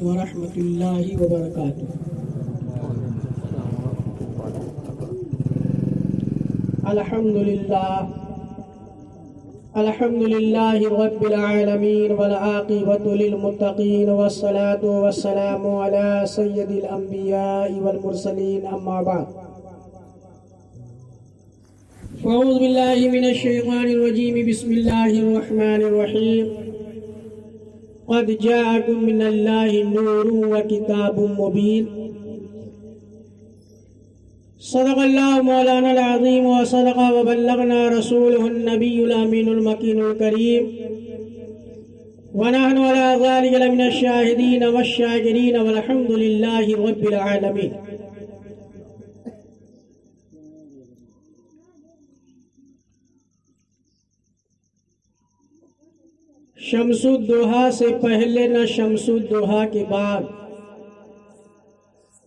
ورحمۃ اللہ وبرکاتہ۔ الحمد للہ رب العالمین والعاقبۃ للمتقین والصلاة والسلام علی سید الانبیاء والمرسلین، اما بعد اعوذ باللہ من الشیطان الرجیم، بسم اللہ الرحمن الرحیم۔ قد جاءکم من اللہ نور وکتاب مبین۔ صدق اللہ مولانا العظیم وصدق وبلغنا رسولہ النبی الامین المکین الکریم، ونحن على ذلك لمن الشاہدین والشاکرین والحمد للہ رب العالمین۔ شمس الضحیٰ سے پہلے نہ شمس الضحیٰ کے بعد،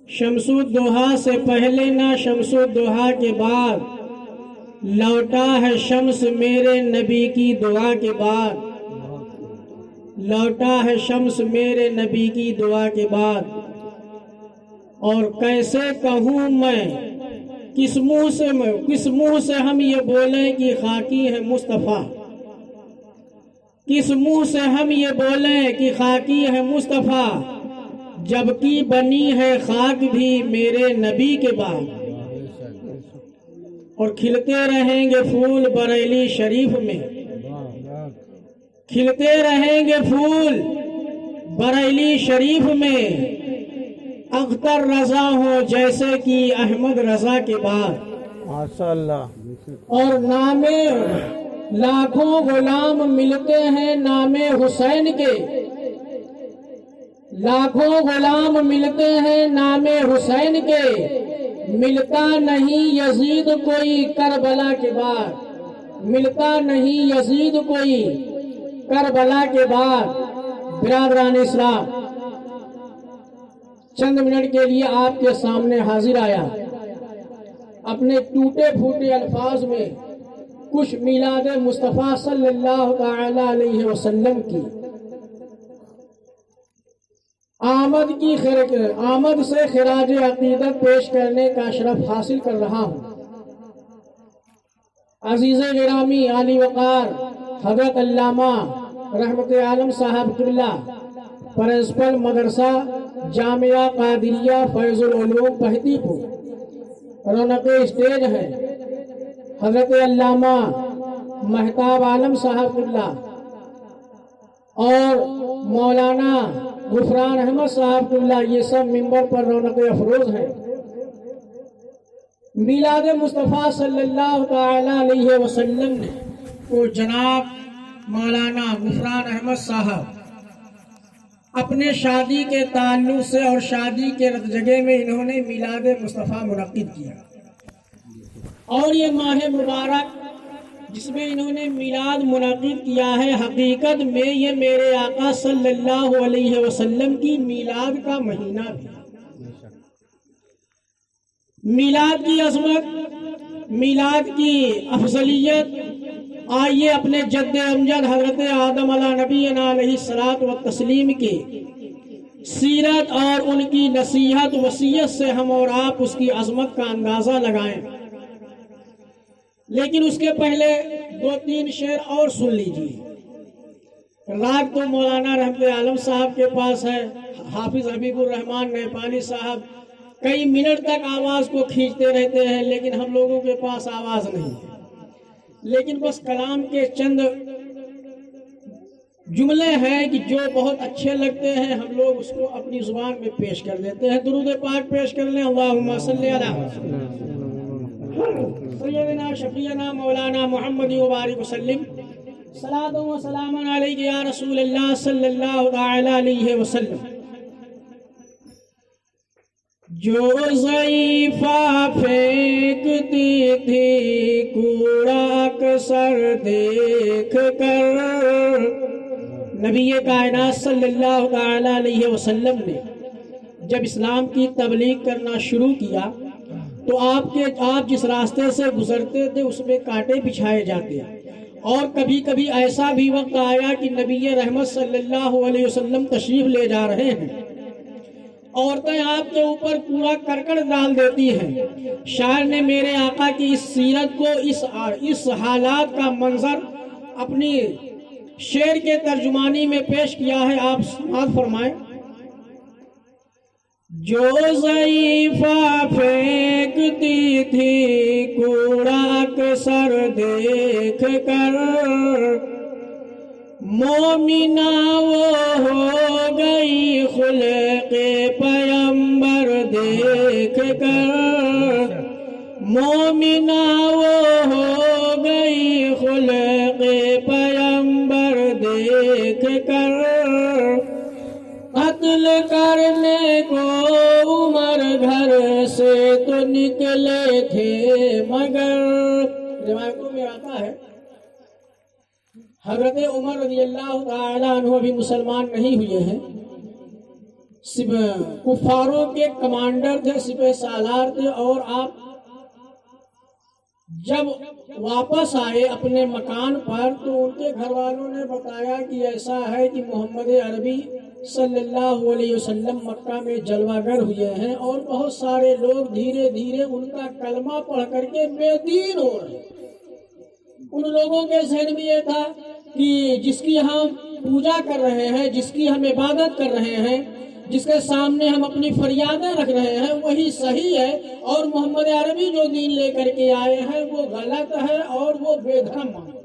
شمس الضحیٰ سے پہلے نہ شمس الضحیٰ کے بعد، لوٹا ہے شمس میرے نبی کی دعا کے بعد، لوٹا ہے شمس میرے نبی کی دعا کے بعد۔ اور کیسے کہوں میں، کس منہ سے ہم یہ بولیں کہ خاکی ہے مصطفیٰ، کس منہ سے ہم یہ بولیں کہ خاکی ہے مصطفیٰ، جبکہ بنی ہے خاک بھی میرے نبی کے بعد۔ اور کھلتے رہیں گے پھول بریلی شریف میں، کھلتے رہیں گے پھول بریلی شریف میں، اختر رضا ہو جیسے کہ احمد رضا کے بعد۔ ماشاءاللہ۔ اور نام لاکھوں غلام ملتے ہیں نام حسین کے، لاکھوں غلام ملتے ہیں نام حسین کے، ملتا نہیں یزید کوئی کربلا کے بعد، ملتا نہیں یزید کوئی کربلا کے بعد۔ برادران اسلام، چند منٹ کے لیے آپ کے سامنے حاضر آیا، اپنے ٹوٹے پھوٹے الفاظ میں کچھ میلاد مصطفیٰ صلی اللہ تعالی علیہ وسلم کی آمد سے خراج عقیدت پیش کرنے کا شرف حاصل کر رہا ہوں۔ عزیز گرامی عالی وقار حضرت علامہ رحمت عالم صاحب قبلہ، پرنسپل مدرسہ جامعہ قادریہ فیض العلوم پہتی پور، رونق اسٹیج ہے حضرت علامہ مہتاب عالم صاحب قبلہ اور مولانا غفران احمد صاحب قبلہ، یہ سب ممبر پر رونق افروز ہیں۔ میلاد مصطفیٰ صلی اللہ تعالی علیہ وسلم نے کو جناب مولانا غفران احمد صاحب اپنے شادی کے تعلق سے اور شادی کے جگہ میں انہوں نے میلاد مصطفیٰ منعقد کیا، اور یہ ماہ مبارک جس میں انہوں نے میلاد منعقد کیا ہے، حقیقت میں یہ میرے آقا صلی اللہ علیہ وسلم کی میلاد کا مہینہ بھی۔ میلاد کی عظمت، میلاد کی افضلیت، آئیے اپنے جد امجد حضرت آدم علیہ نبینا علیہ الصلاۃ والتسلیم کی سیرت اور ان کی نصیحت وصیت سے ہم اور آپ اس کی عظمت کا اندازہ لگائیں۔ لیکن اس کے پہلے دو تین شعر اور سن لیجیے۔ راگ تو مولانا رحمت عالم صاحب کے پاس ہے، حافظ حبیب الرحمان نیپالی صاحب کئی منٹ تک آواز کو کھینچتے رہتے ہیں، لیکن ہم لوگوں کے پاس آواز نہیں ہے۔ لیکن بس کلام کے چند جملے ہیں کہ جو بہت اچھے لگتے ہیں، ہم لوگ اس کو اپنی زبان میں پیش کر دیتے ہیں۔ درود پاک پیش کر لیں۔ اللہم صلی علی سیدنا شفیعنا مولانا محمد وبارک وسلم، صلاۃ و سلام علیک یا رسول اللہ صلی اللہ تعالی علیہ وسلم۔ جو ضعیفہ پھینکتی تھی کوڑا اکثر دیکھ کر، نبی کائنات صلی اللہ تعالی علیہ وسلم نے جب اسلام کی تبلیغ کرنا شروع کیا تو آپ جس راستے سے گزرتے تھے اس میں کانٹے بچھائے جاتے، اور کبھی کبھی ایسا بھی وقت آیا کہ نبی رحمت صلی اللہ علیہ وسلم تشریف لے جا رہے ہیں عورتیں آپ کے اوپر کوڑا کرکٹ ڈال دیتی ہیں۔ شاعر نے میرے آقا کی اس سیرت کو، اس حالات کا منظر اپنی شعر کے ترجمانی میں پیش کیا ہے، آپ سماعت فرمائیں۔ جو ضعیفہ پھینکتی تھی کوڑا اکثر دیکھ کر، مومنہ وہ ہو گئی خلق پیمبر دیکھ کر، مومنہ وہ ہو گئی خلق پیمبر دیکھ کر، قتل کرنے کو عمر گھر سے تو نکلے تھے مگر، روایتوں میں آتا ہے حضرت عمر رضی اللہ تعالیٰ عنہ بھی مسلمان نہیں ہوئے ہیں، کفاروں کے کمانڈر تھے، سپہ سالار تھے، اور آپ جب واپس آئے اپنے مکان پر تو ان کے گھر والوں نے بتایا کہ ایسا ہے کہ محمد عربی صلی اللہ علیہ وسلم مکہ میں جلوہ گر ہوئے ہیں، اور بہت سارے لوگ دھیرے دھیرے ان کا کلمہ پڑھ کر کے بے دین ہو رہے ہیں۔ ان لوگوں کے ذہن میں یہ تھا کہ جس کی ہم پوجا کر رہے ہیں، جس کی ہم عبادت کر رہے ہیں، جس کے سامنے ہم اپنی فریادیں رکھ رہے ہیں، وہی صحیح ہے، اور محمد عربی جو دین لے کر کے آئے ہیں وہ غلط ہے اور وہ بے دھرم ہے۔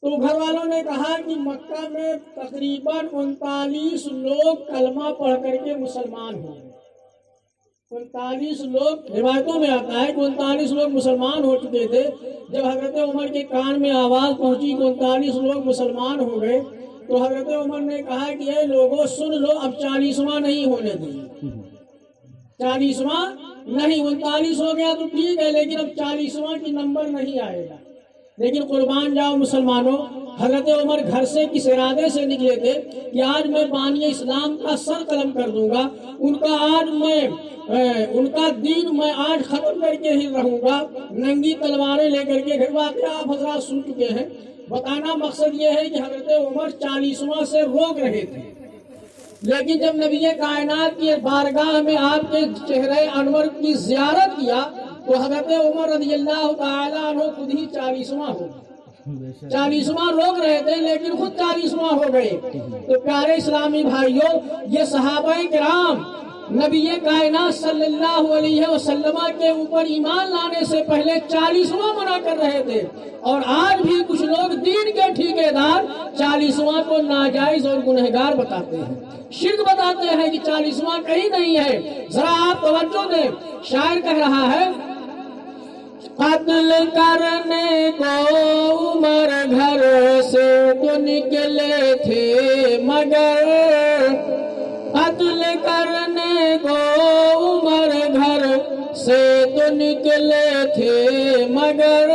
تو گھر والوں نے کہا کہ مکہ میں تقریباً 39 لوگ کلمہ پڑھ کر کے مسلمان ہوئے، 39 لوگ، روایتوں میں آتا ہے کہ 39 لوگ مسلمان ہو چکے تھے۔ جب حضرت عمر کے کان میں آواز پہنچی کہ 39 لوگ مسلمان ہو گئے تو حضرت عمر نے کہا کہ اے لوگوں سن لو، اب 40واں نہیں ہونے دیں، 40واں نہیں، 39 ہو گیا تو ٹھیک ہے لیکن اب 40واں کی نمبر نہیں آئے گا۔ لیکن قربان جاؤ مسلمانوں، حضرت عمر گھر سے کس ارادے سے نکلے تھے کہ آج میں بانی اسلام کا سر قلم کر دوں گا، ان کا دین میں آج ختم کر کے ہی رہوں گا، ننگی تلواریں لے کر کے۔ واقعہ آپ حضرات سن چکے ہیں، بتانا مقصد یہ ہے کہ حضرت عمر 40واں سے روک رہے تھے، لیکن جب نبی کائنات کی بارگاہ میں آپ کے چہرے انور کی زیارت کیا تو حضرت عمر رضی اللہ تعالیٰ عنہ خود ہی 40واں ہو گئے، 40واں روک رہے تھے لیکن خود 40واں ہو گئے۔ تو پیارے اسلامی بھائیوں، یہ صحابہ کرام نبی کائنات صلی اللہ علیہ وسلم کے اوپر ایمان لانے سے پہلے 40واں منع کر رہے تھے، اور آج بھی کچھ لوگ دین کے ٹھیکیدار 40واں کو ناجائز اور گنہگار بتاتے ہیں، شرک بتاتے ہیں کہ 40واں کہیں نہیں ہے۔ ذرا آپ توجہ دیں، شاعر کہہ رہا ہے، قتل کرنے کو عمر گھر سے تو نکلے تھے مگر، قتل کرنے کو عمر گھر سے تو نکلے تھے مگر،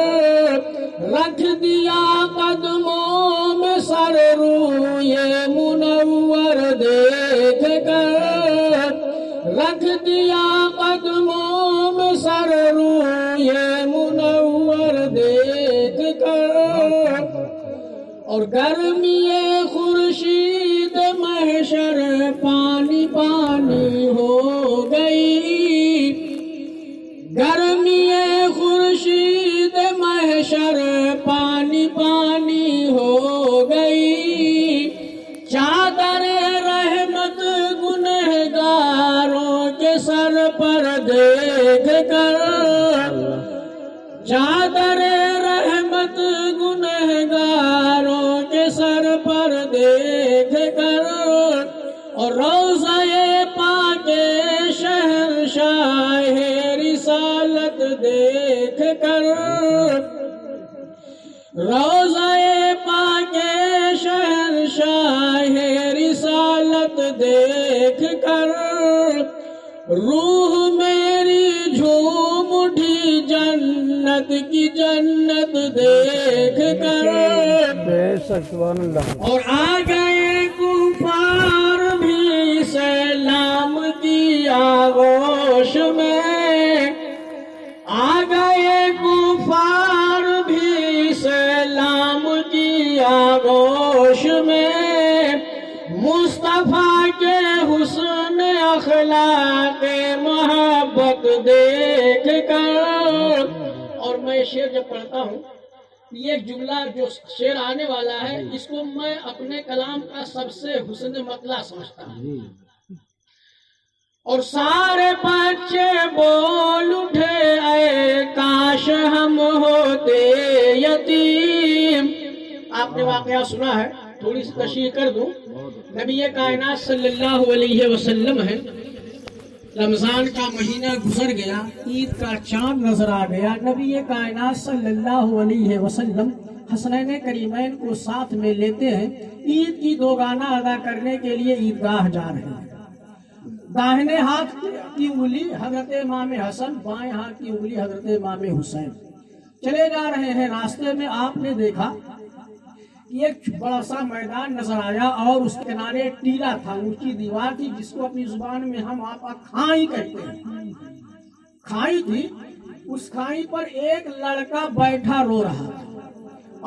رکھ دیا قدموں میں سر روئے منور دیکھ کر، رکھ دیا قدموں میں سر روئے منور دیکھ کر، اور گرمی خورشید محشر پانی پانی ہو گئی، گرمی خورشید محشر پانی پانی ہو گئی، چادر رحمت گنہگاروں کے سر پر دیکھ کر، چادر رحمت گنہگاروں کے سر پر دیکھ کر، اور روضہ پاک شہنشاہ رسالت دیکھ کر، روضہ پاک شہنشاہ رسالت دیکھ کر، روح میری جھوم اٹھی جنت کی جنت دیکھ کر، اور آ گئے کفار بھی سلام کی آغوش میں، آ گئے کفار بھی سلام کی آغوش میں، مصطفیٰ کے حسن اخلاق محبت دیکھ کر. اور میں شعر جب پڑھتا ہوں، یہ جملہ جو شعر آنے والا ہے، اس کو میں اپنے کلام کا سب سے حسن مطلع سمجھتا ہوں. اور سارے بچے بول اٹھے اے کاش ہم ہوتے یتیم. آپ نے واقعہ سنا ہے، تھوڑی سی تشریح کر دوں. نبی کائنات صلی اللہ علیہ وسلم ہے، رمضان کا مہینہ گزر گیا، عید کا چاند نظر آ گیا. نبی کائنات صلی اللہ علیہ وسلم حسنین کریمین کو ساتھ میں لیتے ہیں. عید کی دوگانہ ادا کرنے کے لیے عیدگاہ جا رہے ہیں. داہنے ہاتھ کی انگلی حضرت امام حسن، بائیں ہاتھ کی انگلی حضرت امام حسین. چلے جا رہے ہیں، راستے میں آپ نے دیکھا کہ ایک بڑا سا میدان نظر آیا اور اس کنارے ایک ٹیلا تھا، اونچی دیوار تھی، جس کو اپنی زبان میں ہم آپ کھائی کہتے ہیں. کھائی تھی. اس کھائی پر ایک لڑکا بیٹھا رو رہا تھا،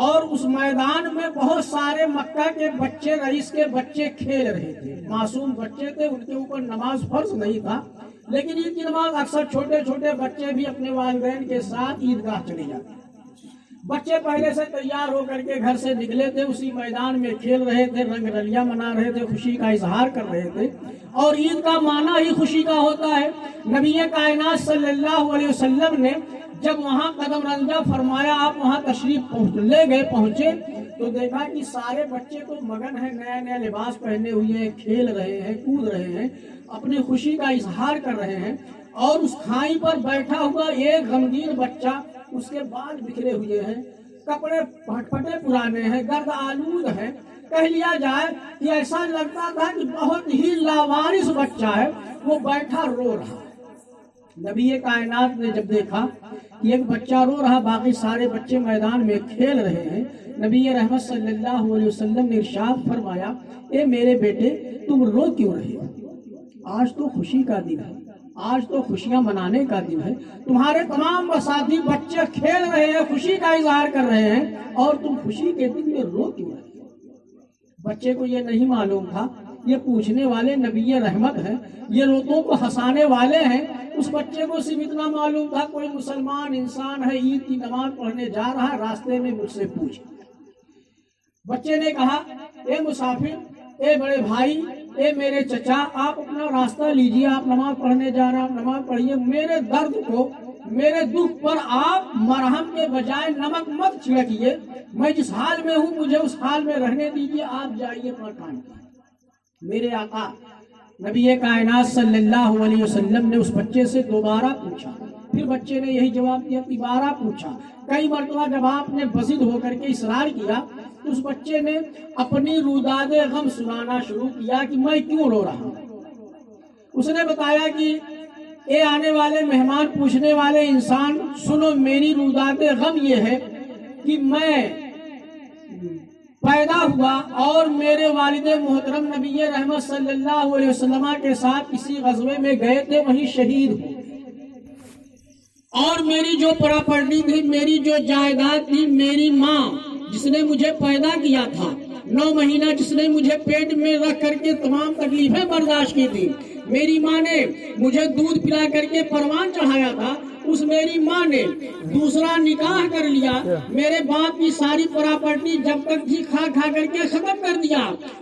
اور اس میدان میں بہت سارے مکہ کے بچے، رئیس کے بچے کھیل رہے تھے. معصوم بچے تھے، ان کے اوپر نماز فرض نہیں تھا، لیکن عید کی نماز اکثر چھوٹے چھوٹے بچے بھی اپنے والدین کے ساتھ عیدگاہ چلے جاتے. بچے پہلے سے تیار ہو کر کے گھر سے نکلے تھے، اسی میدان میں کھیل رہے تھے، رنگ رلیاں منا رہے تھے، خوشی کا اظہار کر رہے تھے. اور عید کا معنی ہی خوشی کا ہوتا ہے. نبی کائنات صلی اللہ علیہ وسلم نے جب وہاں قدم رنجہ فرمایا، آپ وہاں تشریف پہنچے تو دیکھا کہ سارے بچے تو مگن ہیں، نیا نیا لباس پہنے ہوئے ہیں، کھیل رہے ہیں، کود رہے ہیں، اپنی خوشی کا اظہار کر رہے ہیں. اور اس کھائی پر بیٹھا ہوا ایک غمگین بچہ، اس کے بال بکھرے ہوئے ہیں، کپڑے پھٹے پرانے ہیں، گرد آلود ہیں. کہہ لیا جائے کہ ایسا لگتا تھا کہ بہت ہی لاوارث بچہ ہے، وہ بیٹھا رو رہا. نبی کائنات نے جب دیکھا کہ ایک بچہ رو رہا، باقی سارے بچے میدان میں کھیل رہے ہیں، نبی رحمت صلی اللہ علیہ وسلم نے ارشاد فرمایا، اے میرے بیٹے، تم رو کیوں رہے ہو؟ آج تو خوشی کا دن ہے، آج تو خوشیاں منانے کا دن ہے. تمہارے تمام ساتھی بچے کھیل رہے ہیں، خوشی کا اظہار کر رہے ہیں، اور تم خوشی کے دن میں رو کیوں رہے ہو؟ بچے کو یہ نہیں معلوم تھا یہ پوچھنے والے نبی رحمت ہیں، یہ روتوں کو ہنسانے والے ہیں. اس بچے کو صرف اتنا معلوم تھا کوئی مسلمان انسان ہے، عید کی نماز پڑھنے جا رہا ہے، راستے میں مجھ سے پوچھ. بچے نے کہا، اے مسافر، اے بڑے بھائی، اے میرے چچا، آپ اپنا راستہ لیجئے، آپ نماز پڑھنے جا رہے ہیں، آپ نماز پڑھیے. میرے درد کو، میرے دکھ پر آپ مرہم کے بجائے نمک مت چھڑکیے. میں جس حال میں ہوں مجھے اس حال میں رہنے دیجئے، آپ جائیے اپنا کام. میرے آقا نبی کائنات صلی اللہ علیہ وسلم نے اس بچے سے دوبارہ پوچھا، پھر بچے نے یہی جواب دیا، دوبارہ پوچھا. کئی مرتبہ جب آپ نے بضد ہو کر کے اصرار کیا تو اس بچے نے اپنی روداد غم سنانا شروع کیا کہ میں کیوں رو رہا ہوں. اس نے بتایا کہ اے آنے والے مہمان، پوچھنے والے انسان، سنو، میری روداد غم یہ ہے کہ میں پیدا ہوا اور میرے والد محترم نبی رحمت صلی اللہ علیہ وسلم کے ساتھ کسی غزوے میں گئے تھے، وہیں شہید ہو. اور میری جو پراپرٹی تھی، میری جو جائیداد تھی، میری ماں جس نے مجھے پیدا کیا تھا، 9 مہینہ جس نے مجھے پیٹ میں رکھ کر کے تمام تکلیفیں برداشت کی تھی، میری ماں نے مجھے دودھ پلا کر کے پروان چڑھایا تھا، اس میری ماں نے دوسرا نکاح کر لیا. میرے باپ کی ساری پراپرٹی جب تک تھی کھا کھا کر کے ختم کر دیا.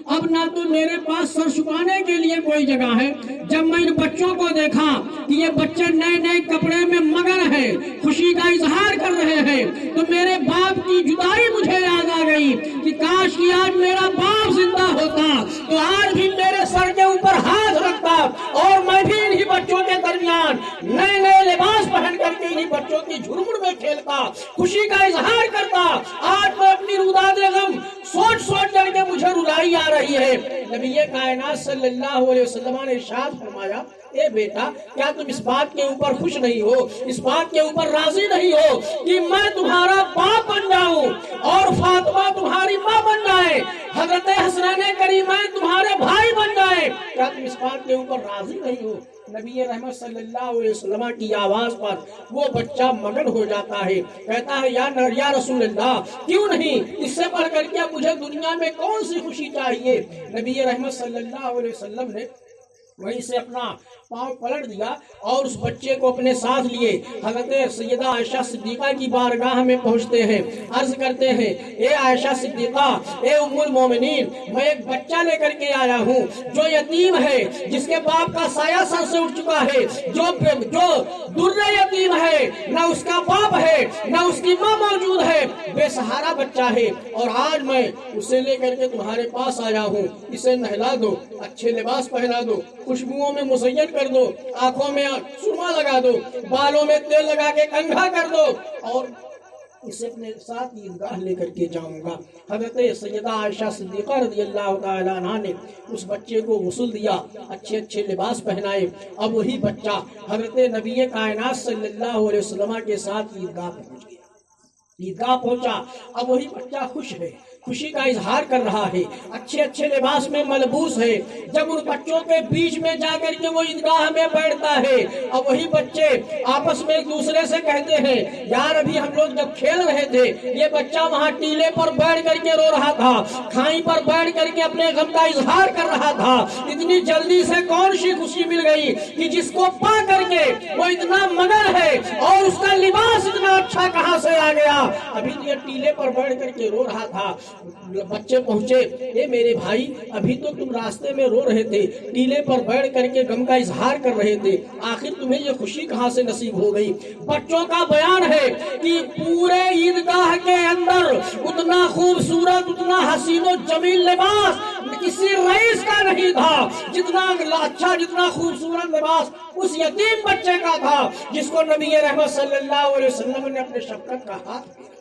اب نہ تو میرے پاس سر چھپانے کے لیے کوئی جگہ ہے. جب میں ان بچوں کو دیکھا کہ یہ بچے نئے نئے کپڑے میں مگن ہیں، خوشی کا اظہار کر رہے ہیں، تو میرے باپ کی جدائی مجھے یاد آ گئی کہ کاش کہ آج میرا باپ زندہ ہوتا تو آج بھی میرے سر کے اوپر ہاتھ رکھتا اور میں بھی انہی بچوں کے درمیان نئے نئے لباس پہن کر کے انہی بچوں کی جھرمڑ میں کھیلتا، خوشی کا اظہار کرتا. آج میں اپنی روداد غم سوچ سوچ کر کے مجھے رلائی آ رہی ہے. نبی کائنات صلی اللہ علیہ وسلم نے ارشاد فرمایا، اے بیٹا، کیا تم اس بات کے اوپر خوش نہیں ہو، اس بات کے اوپر راضی نہیں ہو کہ میں تمہارا باپ بن جاؤں اور فاطمہ تمہاری ماں بن جائے، حضرت حسنین کریمین تمہارے بھائی بن جائے؟ کیا تم اس بات کے اوپر راضی نہیں ہو؟ نبی رحمت صلی اللہ علیہ وسلم کی آواز پر وہ بچہ مگن ہو جاتا ہے، کہتا ہے یا رسول اللہ، کیوں نہیں، اس سے بڑھ کر کے مجھے دنیا میں کون سی خوشی چاہیے؟ نبی رحمت صلی اللہ علیہ وسلم نے وہیں سے اپنا پاؤں پلٹ دیا اور اس بچے کو اپنے ساتھ لیے حضرت سیدہ عائشہ صدیقہ کی بارگاہ میں پہنچتے ہیں، عرض کرتے ہیں اے عائشہ صدیقہ، اے ام المومنین، میں ایک بچہ لے کر کے آیا ہوں جو یتیم ہے، جس کے باپ کا سایہ سر سے اٹھ چکا ہے، جو در یتیم ہے، نہ اس کا باپ ہے نہ اس کی ماں موجود ہے، بے سہارا بچہ ہے، اور آج میں اسے لے کر کے تمہارے پاس آیا ہوں، اسے نہلا دو، اچھے لباس پہنا دو، خوشبوؤں میں مزین کر دو، آنکھوں میں سرما لگا دو، بالوں میں تیل لگا کے کنگھا کر دو، اور اسے اپنے ساتھ عیدگاہ لے کر کے جاؤں گا۔ حضرت سیدہ عائشہ صدیقہ رضی اللہ تعالیٰ عنہ نے اس بچے کو غسل دیا، اچھے اچھے لباس پہنائے، اب وہی بچہ حضرت نبی کائنات صلی اللہ علیہ وسلم کے ساتھ عیدگاہ پہنچ گیا، عیدگاہ پہنچا، اب وہی بچہ خوش ہے، خوشی کا اظہار کر رہا ہے، اچھے اچھے لباس میں ملبوس ہے، جب ان بچوں کے بیچ میں جا کر کے وہ عیدگاہ میں بیٹھتا ہے، اب وہی بچے آپس میں ایک دوسرے سے کہتے ہیں یار ابھی ہم لوگ جب کھیل رہے تھے یہ بچہ وہاں ٹیلے پر بیٹھ کر کے رو رہا تھا، کھائی پر بیٹھ کر کے اپنے غم کا اظہار کر رہا تھا، اتنی جلدی سے کون سی خوشی مل گئی کہ جس کو پا کر کے وہ اتنا مگن ہے اور اس کا لباس اتنا اچھا کہاں سے آ گیا، ابھی تو یہ ٹیلے پر بیٹھ کر کے رو رہا تھا۔ بچے پہنچے، اے میرے بھائی ابھی تو تم راستے میں رو رہے تھے، ٹیلے پر بیٹھ کر کے غم کا اظہار کر رہے تھے، آخر تمہیں یہ خوشی کہاں سے نصیب ہو گئی؟ بچوں کا بیان ہے کہ پورے عیدگاہ کے اندر اتنا خوبصورت، اتنا حسین و جمیل لباس کسی رئیس کا نہیں تھا، جتنا اچھا، جتنا خوبصورت لباس اس یتیم بچے کا تھا جس کو نبی رحمت صلی اللہ علیہ وسلم نے اپنے شفقت کا ہاتھ دیا۔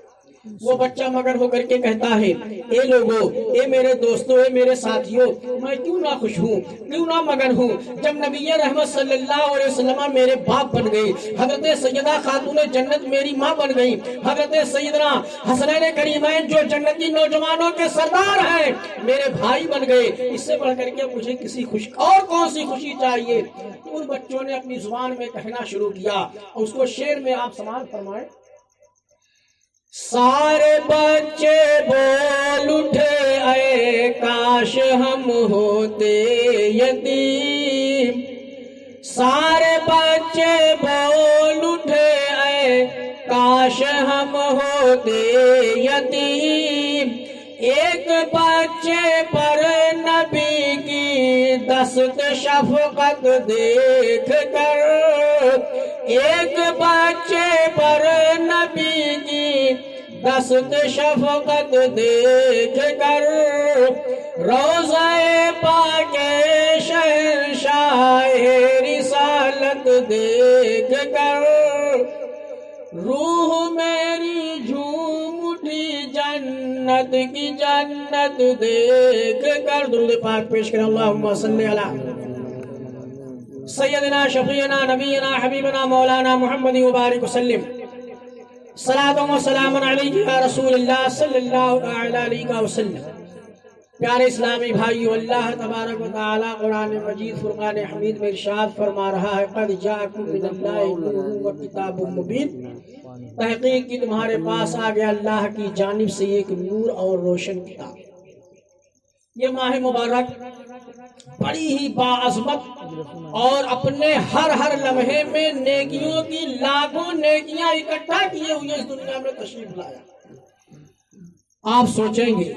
وہ بچہ مگر ہو کر کے کہتا ہے اے لوگو، اے میرے دوستو، اے میرے ساتھیوں، میں کیوں نہ خوش ہوں، کیوں نہ مگن ہوں جب نبی رحمت صلی اللہ علیہ وسلم میرے باپ بن گئی، حضرت سیدہ خاتون جنت میری ماں بن گئی، حضرت سیدنا حسنین کریمین جو جنتی نوجوانوں کے سردار ہیں میرے بھائی بن گئے، اس سے بڑھ کر کے مجھے کسی خوشی اور کون سی خوشی چاہیے؟ ان بچوں نے اپنی زبان میں کہنا شروع کیا، اس کو شعر میں آپ سماعت فرمائیں۔ سارے بچے بول اٹھے اے کاش ہم ہوتے یتیم، سارے بچے بول اٹھے اے کاش ہم ہوتے یتیم، ایک بچے پر نبی کی دست شفقت دیکھ کر، ایک بچے پر نبی کی دست شفقت دیکھ کر، روضہ پاک شہنشاہ رسالت دیکھ کر، روح میری جھوم اٹھی جنت کی جنت دیکھ کر۔ درود پاک پیش کریں، اللہم صلی علی سیدنا شفیعنا نبینا حبیبنا مولانا محمد مبارک وسلم، صلاۃ و سلام علیک یا رسول اللہ صلی اللہ علیہ وسلم۔ پیارے اسلامی بھائیو، اللہ تبارک و تعالی قرآن مجید فرقان حمید میں ارشاد فرما رہا ہے قد جاءکم من اللہ نور و کتاب مبین، تحقیق کی تمہارے پاس آ گیا اللہ کی جانب سے ایک نور اور روشن کتاب۔ یہ ماہ مبارک بڑی ہی باعظمت اور اپنے ہر لمحے میں نیکیوں کی لاکھوں نیکیاں اکٹھا کیے ہوئے اس دنیا میں تشریف لایا۔ آپ سوچیں گے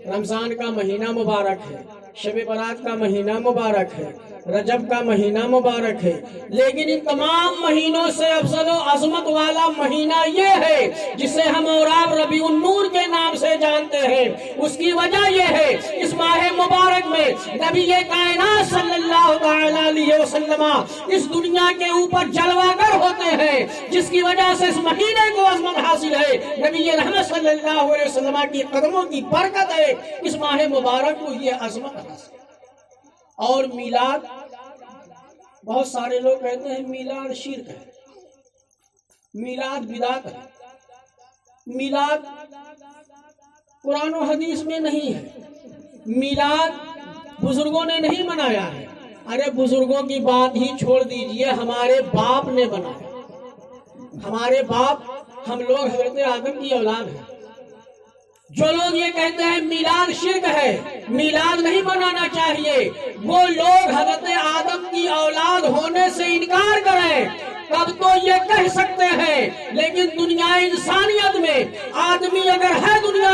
رمضان کا مہینہ مبارک ہے، شب برات کا مہینہ مبارک ہے، رجب کا مہینہ مبارک ہے، لیکن ان تمام مہینوں سے افضل و عظمت والا مہینہ یہ ہے جسے ہم اور آپ ربیع النور کے نام سے جانتے ہیں۔ اس کی وجہ یہ ہے اس ماہ مبارک میں نبی کائنات صلی اللہ علیہ وسلم اس دنیا کے اوپر جلوہ گر ہوتے ہیں، جس کی وجہ سے اس مہینے کو عظمت حاصل ہے، نبی رحمت صلی اللہ علیہ وسلم کی قدموں کی برکت ہے، اس ماہ مبارک کو یہ عظمت حاصل ہے۔ اور میلاد، بہت سارے لوگ کہتے ہیں میلاد شرک ہے، میلاد بدعت ہے، میلاد قرآن و حدیث میں نہیں ہے، میلاد بزرگوں نے نہیں منایا ہے۔ ارے بزرگوں کی بات ہی چھوڑ دیجئے، ہمارے باپ نے بنایا، ہمارے باپ، ہم لوگ حضرت آدم کی اولاد ہیں، جو لوگ یہ کہتے ہیں میلاد شرک ہے، میلاد نہیں منانا چاہیے، وہ لوگ حضرت آدم کی اولاد ہونے سے انکار کریں تب تو یہ کہہ سکتے ہیں، لیکن دنیا انسانیت میں آدمی اگر ہے دنیا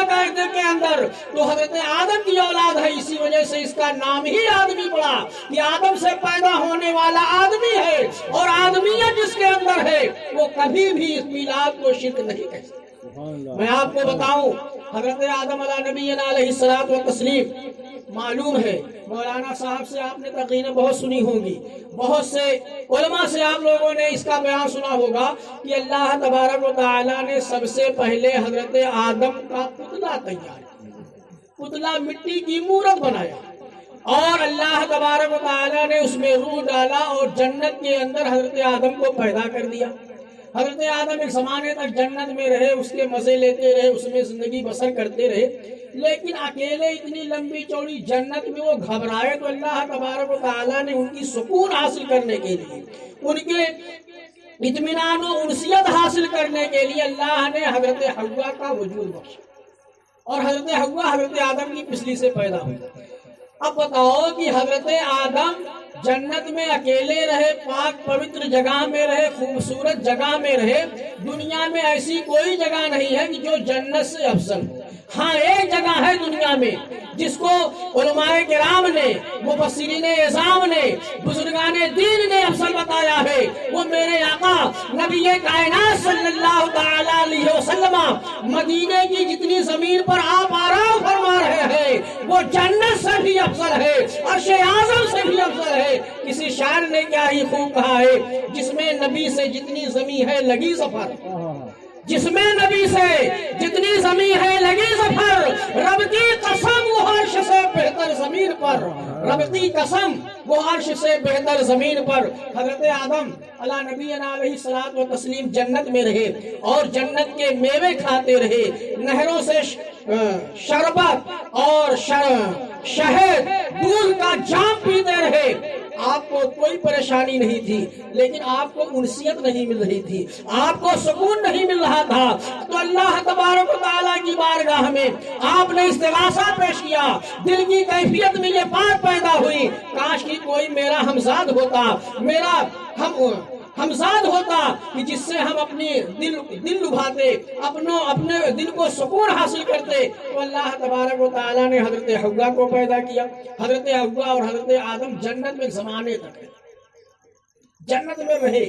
کے اندر تو حضرت آدم کی اولاد ہے، اسی وجہ سے اس کا نام ہی آدمی پڑا کہ آدم سے پیدا ہونے والا آدمی ہے، اور آدمیت جس کے اندر ہے وہ کبھی بھی اس میلاد کو شرک نہیں کہہ سکتا۔ میں آپ کو بتاؤں، حضرت آدم علیہ نبی علیہ الصلوۃ والتسلیم، معلوم ہے مولانا صاحب سے آپ نے تقریریں بہت سنی ہوں گی، بہت سے علماء سے آپ لوگوں نے اس کا بیان سنا ہوگا کہ اللہ تبارک و تعالیٰ نے سب سے پہلے حضرت آدم کا پتلا تیار کیا، پتلا مٹی کی مورت بنایا، اور اللہ تبارک و تعالیٰ نے اس میں روح ڈالا اور جنت کے اندر حضرت آدم کو پیدا کر دیا۔ حضرت آدم ایک زمانے تک جنت میں رہے، اس کے مزے لیتے رہے، اس میں زندگی بسر کرتے رہے، لیکن اکیلے اتنی لمبی چوڑی جنت میں وہ گھبرائے تو اللہ تبارک و تعالیٰ نے ان کی سکون حاصل کرنے کے لیے، ان کے اطمینان و انسیت حاصل کرنے کے لیے اللہ نے حضرت حوا کا وجود بخشا، اور حضرت حوا حضرت آدم کی پسلی سے پیدا ہوئی۔ اب بتاؤ کہ حضرت آدم جنت میں اکیلے رہے، پاک پوتر جگہ میں رہے، خوبصورت جگہ میں رہے، دنیا میں ایسی کوئی جگہ نہیں ہے کہ جو جنت سے افضل ہو۔ ہاں ایک جگہ ہے دنیا میں جس کو علماء کرام نے، مفسرین اعظام نے، بزرگان دین نے افضل بتایا ہے، وہ میرے آقا نبی کائنات صلی اللہ تعالی علیہ وسلم مدینے کی جتنی زمین پر آپ آرام فرما رہے ہیں وہ جنت سے بھی افضل ہے، عرش اعظم سے بھی افضل ہے۔ کسی شاعر نے کیا ہی خوب کہا ہے، جس میں نبی سے جتنی زمین ہے لگی سفر، جس میں نبی سے جتنی زمین ہے لگی سفر، رب کی قسم وہ عرش سے بہتر زمین پر، رب کی قسم وہ عرش سے بہتر زمین پر۔ حضرت آدم علیہ نبی علیہ الصلوۃ والتسلیم جنت میں رہے اور جنت کے میوے کھاتے رہے، نہروں سے شربت اور شہد دودھ کا جام پیتے رہے، آپ کو کوئی پریشانی نہیں تھی، لیکن آپ کو انسیت نہیں مل رہی تھی، آپ کو سکون نہیں مل رہا تھا، تو اللہ تبارک و تعالیٰ کی بارگاہ میں آپ نے استغاثہ پیش کیا، دل کی کیفیت میں یہ بات پیدا ہوئی، کاش کہ کوئی میرا ہمزاد ہوتا، میرا ہمزاد ہوتا کہ جس سے ہم اپنی دل لبھاتے، اپنے دل کو سکون حاصل کرتے۔ تو اللہ تبارک و تعالیٰ نے حضرت حوا کو پیدا کیا۔ حضرت حوا اور حضرت آدم جنت میں زمانے تک جنت میں رہے،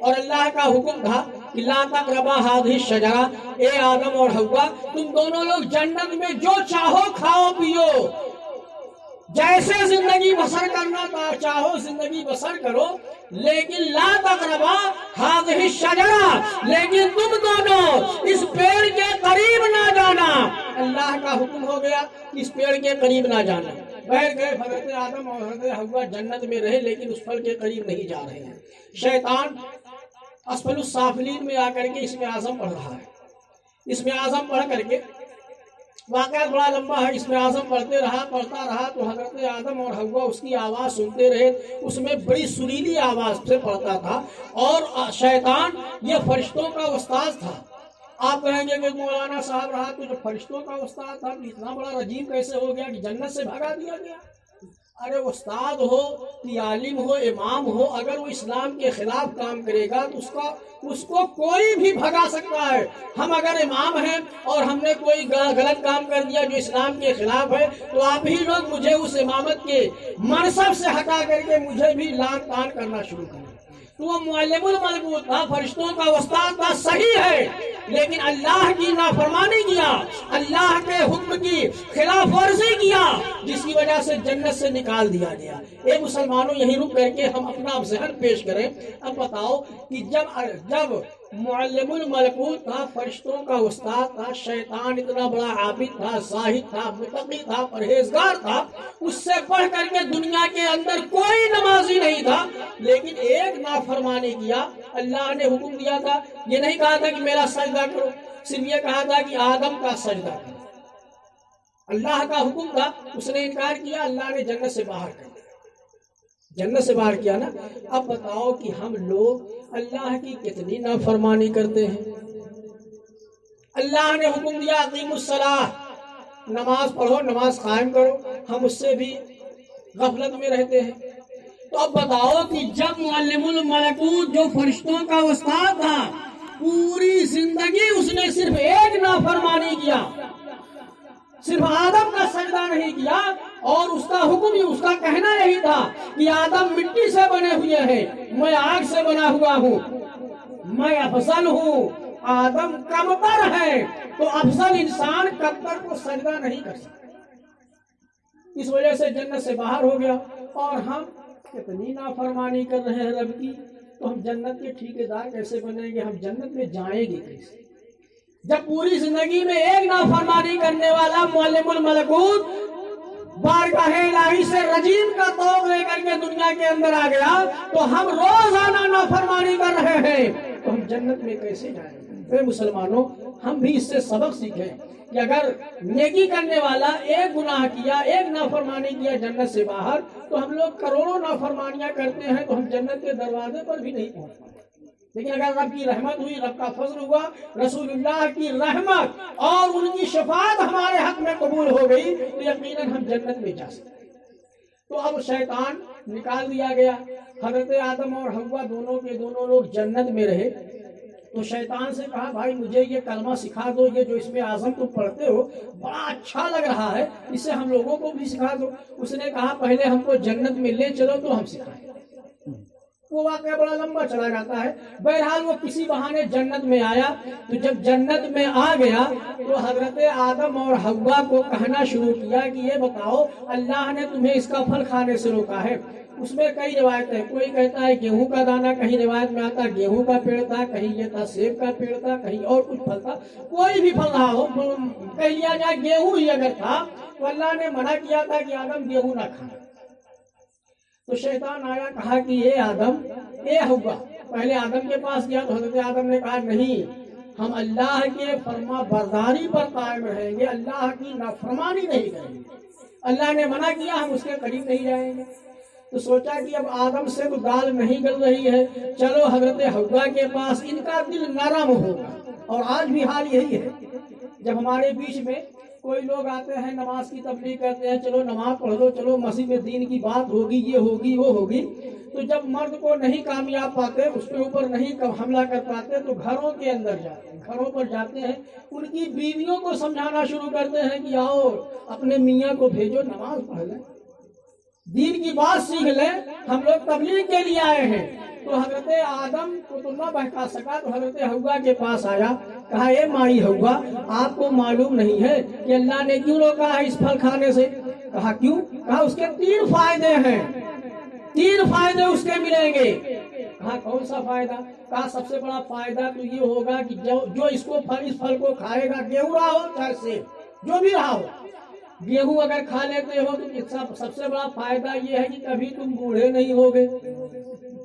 اور اللہ کا حکم تھا کہ لا تقربا هذه الشجرہ، اے آدم اور حوا تم دونوں لوگ جنت میں جو چاہو کھاؤ پیو، جیسے زندگی بسر کرنا چاہو زندگی بسر کرو، لیکن لا تقربا هذه الشجرہ، لیکن تم دونوں اس پیڑ کے قریب نہ جانا۔ اللہ کا حکم ہو گیا کہ اس پیڑ کے قریب نہ جانا۔ بہر گئے حضرت آدم اور حضرت حوا جنت میں رہے، لیکن اس پھل کے قریب نہیں جا رہے ہیں۔ شیطان اسفل السافلین میں آ کر کے اسم اعظم پڑھ رہا ہے، اسم اعظم پڑھ کر کے واقعہ بڑا لمبا ہے، اس میں اعظم پڑھتا رہا تو حضرت آدم اور حوا اس کی آواز سنتے رہے، اس میں بڑی سریلی آواز سے پڑھتا تھا، اور شیطان یہ فرشتوں کا استاذ تھا۔ آپ کہیں گے کہ مولانا صاحب رہا تو جو فرشتوں کا استاد تھا تو اتنا بڑا رجیم کیسے ہو گیا کہ جنت سے بھگا دیا گیا؟ ارے استاد ہو کہ عالم ہو، امام ہو، اگر وہ اسلام کے خلاف کام کرے گا تو اس کو کوئی بھی بھگا سکتا ہے۔ ہم اگر امام ہیں اور ہم نے کوئی غلط کام کر دیا جو اسلام کے خلاف ہے تو آپ ہی لوگ مجھے اس امامت کے منصب سے ہٹا کر کے مجھے بھی لان تان کرنا شروع کریں۔ تو وہ معلم الملکوت تھا، فرشتوں کا استاد تھا، صحیح ہے، لیکن اللہ کی نافرمانی کیا، اللہ کے حکم کی خلاف ورزی کیا، جس کی وجہ سے جنت سے نکال دیا گیا۔ اے مسلمانوں، یہیں رک کر کے ہم اپنا ذہن پیش کریں۔ اب بتاؤ کہ جب معلم الملکوت تھا، فرشتوں کا استاد تھا، شیطان اتنا بڑا عابد تھا، زاہد تھا، متقی تھا، پرہیزگار تھا، اس سے بڑھ کر کے دنیا کے اندر کوئی نمازی نہیں تھا، لیکن ایک نافرمانی کیا۔ اللہ نے حکم دیا تھا، یہ نہیں کہا تھا کہ میرا سجدہ کرو، صرف یہ کہا تھا کہ آدم کا سجدہ کرو۔ اللہ کا حکم تھا، اس نے انکار کیا، اللہ نے جنت سے باہر کر دیا، جنت سے باہر کیا نا۔ اب بتاؤ کہ ہم لوگ اللہ کی کتنی نافرمانی کرتے ہیں۔ اللہ نے حکم دیا اقیموا الصلاۃ، نماز پڑھو، نماز قائم کرو، ہم اس سے بھی غفلت میں رہتے ہیں۔ تو اب بتاؤ کہ جب معلم الملکوت جو فرشتوں کا استاد تھا، پوری زندگی اس نے صرف ایک نافرمانی کیا، صرف آدم کا سجدہ نہیں کیا، اور اس کا حکم ہی، اس کا کہنا یہی تھا کہ آدم مٹی سے بنے ہوئے ہیں، میں آگ سے بنا ہوا ہوں، میں افضل ہوں، آدم کمتر ہے، تو افضل انسان کمتر کو سجدہ نہیں کر سکتا۔ اس وجہ سے جنت سے باہر ہو گیا، اور ہم کتنی نافرمانی کر رہے ہیں رب کی، تو ہم جنت کے ٹھیکیدار کیسے بنیں گے؟ ہم جنت میں جائیں گے کیسے جب پوری زندگی میں ایک نافرمانی کرنے والا معلم الملکوت بارگاہ الہی سے رجیم کا توق لے کر کے دنیا کے اندر آ گیا، تو ہم روزانہ نافرمانی کر رہے ہیں، تو ہم جنت میں کیسے جائیں گے؟ اے مسلمانوں، ہم بھی اس سے سبق سیکھیں کہ اگر نیکی کرنے والا ایک گناہ کیا، ایک نافرمانی کیا جنت سے باہر، تو ہم لوگ کروڑوں نافرمانیاں کرتے ہیں تو ہم جنت کے دروازے پر بھی نہیں پہنچ پاتے۔ لیکن اگر رب کی رحمت ہوئی، رب کا فضل ہوا، رسول اللہ کی رحمت اور ان کی شفاعت ہمارے حق میں قبول ہو گئی، تو یقیناً ہم جنت میں جا سکتے ہیں۔ تو اب شیطان نکال دیا گیا، حضرت آدم اور حوا دونوں کے دونوں لوگ جنت میں رہے۔ تو شیطان سے کہا بھائی مجھے یہ کلمہ سکھا دو، یہ جو اسم اعظم تم پڑھتے ہو بڑا اچھا لگ رہا ہے، اسے ہم لوگوں کو بھی سکھا دو۔ اس نے کہا پہلے ہم کو جنت میں لے چلو تو ہم سکھائیں۔ وہ واقعہ بڑا لمبا چلا جاتا ہے، بہرحال وہ کسی بہانے جنت میں آیا۔ تو جب جنت میں آ گیا تو حضرت آدم اور حوا کو کہنا شروع کیا کہ یہ بتاؤ اللہ نے تمہیں اس کا پھل کھانے سے روکا ہے۔ اس میں کئی روایتیں، کوئی کہتا ہے گیہوں کا دانہ، کہیں روایت میں آتا گیہوں کا پیڑ تھا، کہیں یہ تھا سیب کا پیڑ تھا، کہیں اور کچھ پھل تھا، کوئی بھی پھل رہا ہو، کہہ لیا جائے گیہوں ہی اگر تھا، تو اللہ نے منع کیا تھا کہ آدم گیہوں نہ کھائے۔ تو شیطان آیا، کہا کہ اے آدم، اے حوا، پہلے آدم کے پاس گیا تو حضرت آدم نے کہا نہیں، ہم اللہ کے فرما برداری پر قائم رہیں گے، اللہ کی نافرمانی نہیں کریں گے، اللہ نے منع کیا ہم اس کے قریب نہیں جائیں گے۔ تو سوچا کہ اب آدم سے تو دال نہیں گل رہی ہے، چلو حضرت حوا کے پاس، ان کا دل نرم ہوگا۔ اور آج بھی حال یہی ہے، جب ہمارے بیچ میں کوئی لوگ آتے ہیں نماز کی تبلیغ کرتے ہیں، چلو نماز پڑھ لو، چلو مسجد میں دین کی بات ہوگی، یہ ہوگی وہ ہوگی، تو جب مرد کو نہیں کامیاب پاتے، اس کے اوپر نہیں حملہ کر پاتے، تو گھروں کے اندر جاتے ہیں، گھروں پر جاتے ہیں، ان کی بیویوں کو سمجھانا شروع کرتے ہیں کہ آؤ اپنے میاں کو بھیجو نماز پڑھ لیں، دین کی بات سیکھ لیں، ہم لوگ تبلیغ کے لیے آئے ہیں۔ تو حضرت آدم کو تو نہ بہکا سکا، تو حضرت حوا کے پاس آیا، کہا اے مائی حوا، آپ کو معلوم نہیں ہے کہ اللہ نے کیوں روکا ہے اس پھل کھانے سے؟ کہا کیوں؟ کہا اس کے 3 فائدے ہیں، 3 فائدے اس کے ملیں گے۔ کہا کون سا فائدہ؟ کہا سب سے بڑا فائدہ تو یہ ہوگا کہ جو اس پھل کو کھائے گا، گیہوں رہا ہو چاہے سیب، جو بھی رہا ہو، گیہوں اگر کھا لیتے ہو تو سب سے بڑا فائدہ یہ ہے کہ کبھی تم بوڑھے نہیں ہوگے۔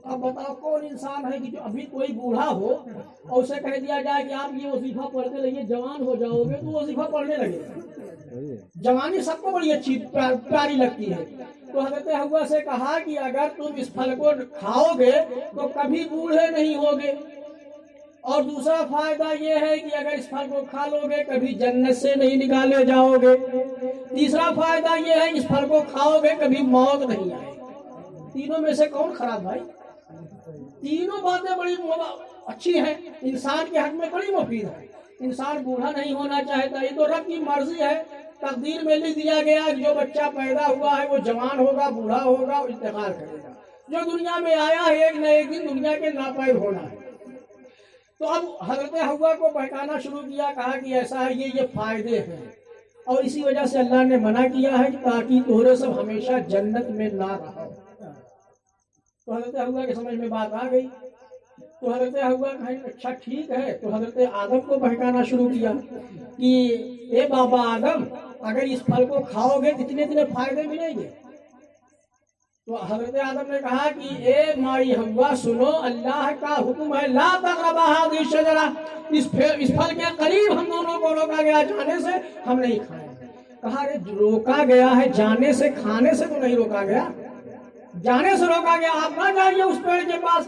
اب بتاؤ کون انسان ہے کہ جو ابھی کوئی بوڑھا ہو اور اسے کہہ دیا جائے کہ آپ یہ وظیفہ پڑھتے رہیے، جوان ہو جاؤ گے تو وظیفہ پڑھنے لگے گا۔ جوانی سب کو بڑی اچھی پیاری لگتی ہے۔ تو حضرت حوا سے کہا کہ اگر تم اس پھل کو کھاؤ گے تو کبھی بوڑھے نہیں ہوگے، اور دوسرا فائدہ یہ ہے کہ اگر اس پھل کو کھا لو گے کبھی جنت سے نہیں نکالے جاؤ گے۔ تیسرا فائدہ یہ ہے کہ اس پھل کو کھاؤ گے کبھی موت نہیں آئے گی۔ تینوں میں سے کون خراب بھائی؟ تینوں باتیں بڑی اچھی ہیں، انسان کے حق میں بڑی مفید ہے۔ انسان بوڑھا نہیں ہونا چاہتا، یہ تو رب کی مرضی ہے، تقدیر میں لکھ دیا گیا کہ جو بچہ پیدا ہوا ہے وہ جوان ہوگا، بوڑھا ہوگا، انتقال کرے گا۔ جو دنیا میں آیا ہے ایک نہ ایک دن دنیا کے ناپید ہونا ہے۔ تو اب حضرت حوا کو بہکانا شروع کیا، کہا کہ ایسا ہے، یہ فائدے ہیں، اور اسی وجہ سے اللہ نے منع کیا ہے کہ تاکہ تمہارے سب ہمیشہ جنت میں نہ رہو۔ تو حضرت حوا کے سمجھ میں بات آ گئی، تو حضرت حوا کہا اچھا ٹھیک ہے، تو حضرت آدم کو بہکانا شروع کیا کہ اے بابا آدم، اگر اس پھل کو کھاؤ گے اتنے فائدے ملیں گے۔ تو حضرت آدم نے کہا کہ اے مائی حوا سنو، اللہ کا حکم ہے لا تقربا هذه الشجرة، اس پھل کے قریب ہم دونوں کو روکا گیا، جانے سے ہم نہیں کھائیں گے۔ کہا روکا گیا ہے، جانے سے، کھانے سے تو نہیں روکا گیا، جانے سے روکا گیا، آپ نہ جائیے اس پیڑ کے پاس۔